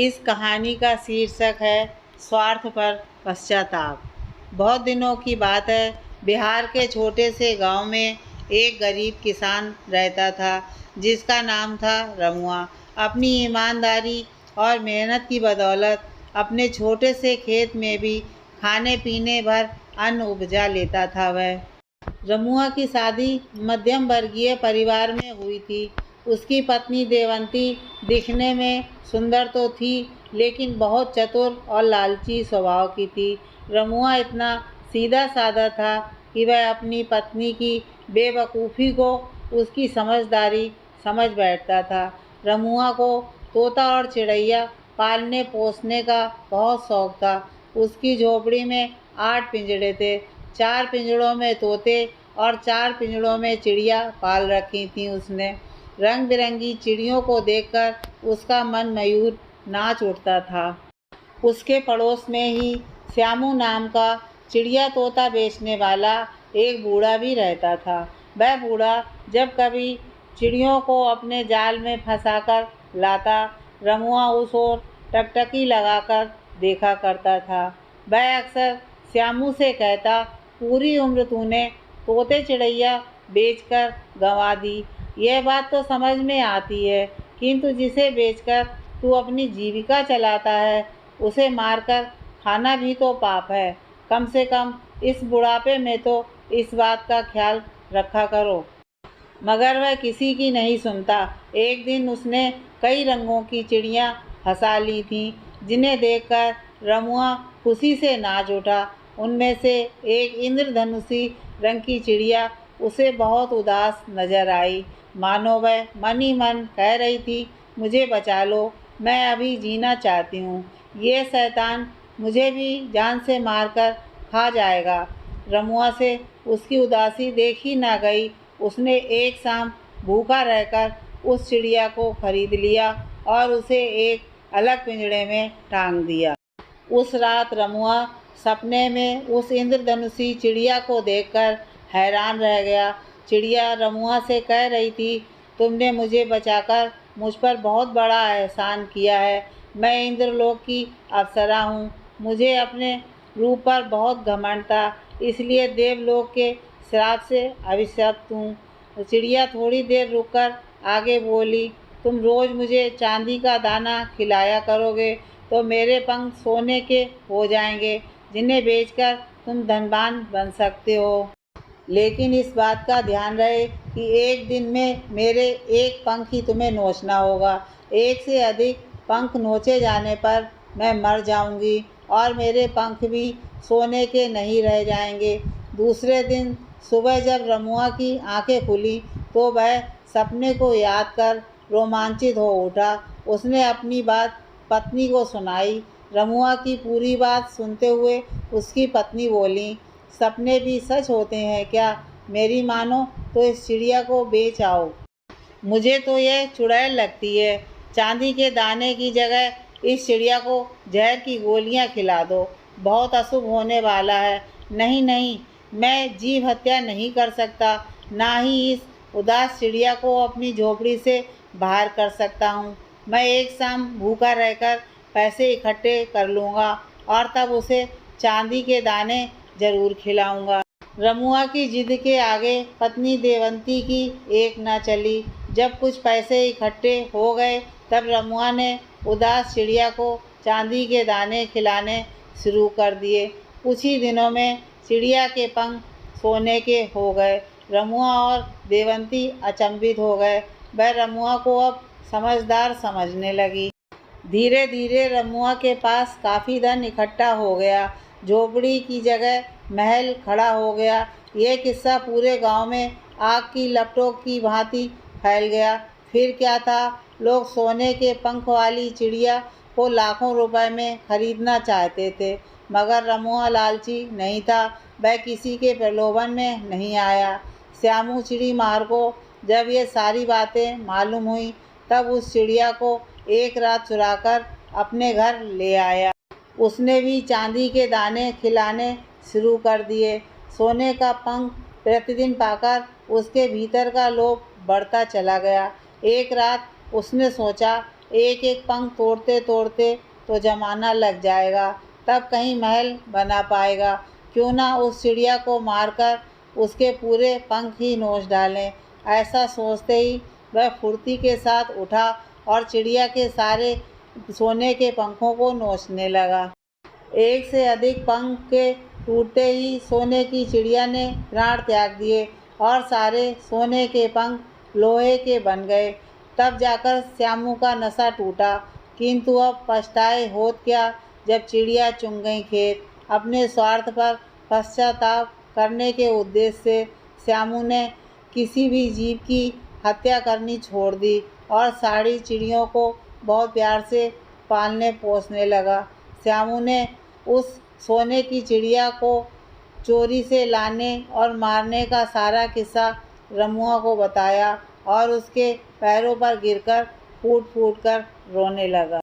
इस कहानी का शीर्षक है स्वार्थ पर पश्चाताप। बहुत दिनों की बात है। बिहार के छोटे से गांव में एक गरीब किसान रहता था जिसका नाम था रमुआ। अपनी ईमानदारी और मेहनत की बदौलत अपने छोटे से खेत में भी खाने पीने भर अन्न उपजा लेता था। वह रमुआ की शादी मध्यम वर्गीय परिवार में हुई थी। उसकी पत्नी देवंती दिखने में सुंदर तो थी, लेकिन बहुत चतुर और लालची स्वभाव की थी। रमुआ इतना सीधा साधा था कि वह अपनी पत्नी की बेवकूफ़ी को उसकी समझदारी समझ बैठता था। रमुआ को तोता और चिड़ैया पालने पोसने का बहुत शौक था। उसकी झोपड़ी में 8 पिंजड़े थे। 4 पिंजड़ों में तोते और 4 पिंजड़ों में चिड़िया पाल रखी थी उसने। रंग बिरंगी चिड़ियों को देखकर उसका मन मयूर नाच उठता था। उसके पड़ोस में ही श्यामू नाम का चिड़िया तोता बेचने वाला एक बूढ़ा भी रहता था। वह बूढ़ा जब कभी चिड़ियों को अपने जाल में फंसाकर लाता, रमुआ उस ओर टकटकी लगाकर देखा करता था। वह अक्सर श्यामू से कहता, पूरी उम्र तूने तोते चिड़ैया बेचकर गंवा दी। यह बात तो समझ में आती है, किंतु जिसे बेचकर तू अपनी जीविका चलाता है उसे मारकर खाना भी तो पाप है। कम से कम इस बुढ़ापे में तो इस बात का ख्याल रखा करो। मगर वह किसी की नहीं सुनता। एक दिन उसने कई रंगों की चिड़ियाँ फंसा ली थीं, जिन्हें देखकर रमुआ खुशी से नाच उठा। उनमें से एक इंद्रधनुषी रंग की चिड़िया उसे बहुत उदास नजर आई, मानो वह मन ही मन कह रही थी, मुझे बचा लो, मैं अभी जीना चाहती हूँ। ये शैतान मुझे भी जान से मारकर खा जाएगा। रमुआ से उसकी उदासी देखी ना गई। उसने एक शाम भूखा रहकर उस चिड़िया को खरीद लिया और उसे एक अलग पिंजड़े में टांग दिया। उस रात रमुआ सपने में उस इंद्रधनुषी चिड़िया को देखकर हैरान रह गया। चिड़िया रमुआ से कह रही थी, तुमने मुझे बचाकर मुझ पर बहुत बड़ा एहसान किया है। मैं इंद्रलोक की अप्सरा हूँ। मुझे अपने रूप पर बहुत घमंड था, इसलिए देवलोक के श्राप से अभिशप्त हूँ। चिड़िया थोड़ी देर रुककर आगे बोली, तुम रोज़ मुझे चांदी का दाना खिलाया करोगे तो मेरे पंख सोने के हो जाएंगे, जिन्हें बेचकर तुम धनवान बन सकते हो। लेकिन इस बात का ध्यान रहे कि एक दिन में मेरे एक पंख ही तुम्हें नोचना होगा। एक से अधिक पंख नोचे जाने पर मैं मर जाऊंगी और मेरे पंख भी सोने के नहीं रह जाएंगे। दूसरे दिन सुबह जब रमुआ की आंखें खुली तो वह सपने को याद कर रोमांचित हो उठा। उसने अपनी बात पत्नी को सुनाई। रमुआ की पूरी बात सुनते हुए उसकी पत्नी बोली, सपने भी सच होते हैं क्या? मेरी मानो तो इस चिड़िया को बेच आओ। मुझे तो यह चुड़ैल लगती है। चांदी के दाने की जगह इस चिड़िया को जहर की गोलियां खिला दो, बहुत अशुभ होने वाला है। नहीं नहीं, मैं जीव हत्या नहीं कर सकता, ना ही इस उदास चिड़िया को अपनी झोपड़ी से बाहर कर सकता हूँ। मैं एक शाम भूखा रहकर पैसे इकट्ठे कर लूँगा और तब उसे चांदी के दाने जरूर खिलाऊंगा। रमुआ की जिद के आगे पत्नी देवंती की एक न चली। जब कुछ पैसे इकट्ठे हो गए तब रमुआ ने उदास चिड़िया को चांदी के दाने खिलाने शुरू कर दिए। कुछ ही दिनों में चिड़िया के पंख सोने के हो गए। रमुआ और देवंती अचंभित हो गए। वह रमुआ को अब समझदार समझने लगी। धीरे धीरे रमुआ के पास काफ़ी धन इकट्ठा हो गया। झोपड़ी की जगह महल खड़ा हो गया। ये किस्सा पूरे गांव में आग की लपटों की भांति फैल गया। फिर क्या था, लोग सोने के पंख वाली चिड़िया को लाखों रुपए में खरीदना चाहते थे, मगर रमुआ लालची नहीं था। वह किसी के प्रलोभन में नहीं आया। श्यामू चिड़ी मार को जब ये सारी बातें मालूम हुई तब उस चिड़िया को एक रात चुराकर अपने घर ले आया। उसने भी चांदी के दाने खिलाने शुरू कर दिए। सोने का पंख प्रतिदिन पाकर उसके भीतर का लोभ बढ़ता चला गया। एक रात उसने सोचा, एक एक पंख तोड़ते तोड़ते तो जमाना लग जाएगा, तब कहीं महल बना पाएगा। क्यों ना उस चिड़िया को मारकर उसके पूरे पंख ही नोच डालें। ऐसा सोचते ही वह फुर्ती के साथ उठा और चिड़िया के सारे सोने के पंखों को नोचने लगा। एक से अधिक पंख के टूटते ही सोने की चिड़िया ने प्राण त्याग दिए और सारे सोने के पंख लोहे के बन गए। तब जाकर श्यामू का नशा टूटा, किंतु अब पछताए होत क्या, जब चिड़िया चुन गई खेत। अपने स्वार्थ पर पश्चाताप करने के उद्देश्य से श्यामू ने किसी भी जीव की हत्या करनी छोड़ दी और सारी चिड़ियों को बहुत प्यार से पालने पोसने लगा। श्यामू ने उस सोने की चिड़िया को चोरी से लाने और मारने का सारा किस्सा रमुआ को बताया और उसके पैरों पर गिरकर फूट फूट कर रोने लगा।